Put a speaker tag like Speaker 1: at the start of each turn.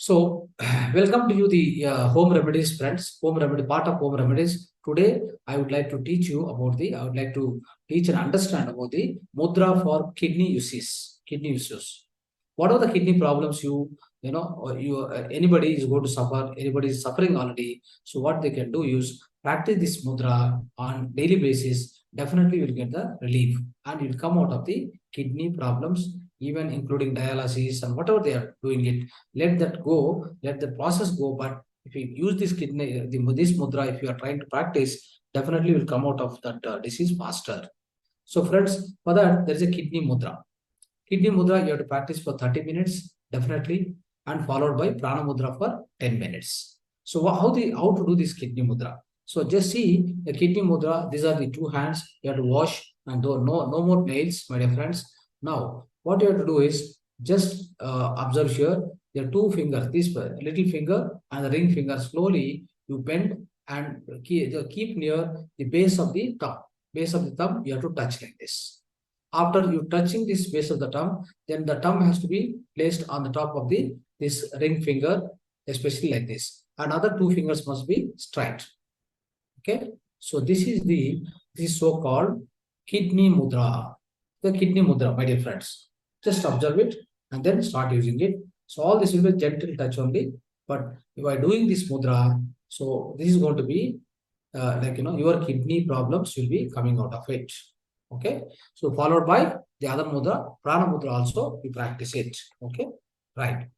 Speaker 1: So, welcome to you, the home remedies, friends. Home remedy, part of home remedies. Today, I would like to teach you about I would like to teach and understand about the mudra for kidney uses. Kidney issues. What are the kidney problems anybody is going to suffer? Anybody is suffering already. So, what they can do is practice this mudra on daily basis. Definitely, will get the relief and will come out of the kidney problems, even including dialysis and whatever they are doing it. Let that go, let the process go. But if you use this this mudra, if you are trying to practice, definitely will come out of that disease faster. So friends, for that, there is a kidney mudra. Kidney mudra, you have to practice for 30 minutes, definitely, and followed by prana mudra for 10 minutes. So how to do this kidney mudra? So just see the kidney mudra, these are the two hands, you have to wash and do no more nails, my dear friends. Now, what you have to do is just observe here, the two fingers, this little finger and the ring finger, slowly you bend and keep near the base of the thumb. Base of the thumb, you have to touch like this. After you touching this base of the thumb, then the thumb has to be placed on the top of this ring finger, especially like this. And other two fingers must be straight. Okay. So this is so-called kidney mudra. The kidney mudra, my dear friends. Just observe it and then start using it. So all this will be gentle touch only. But by doing this mudra, so this is going to be your kidney problems will be coming out of it. Okay. So followed by the other mudra, prana mudra also, we practice it. Okay. Right.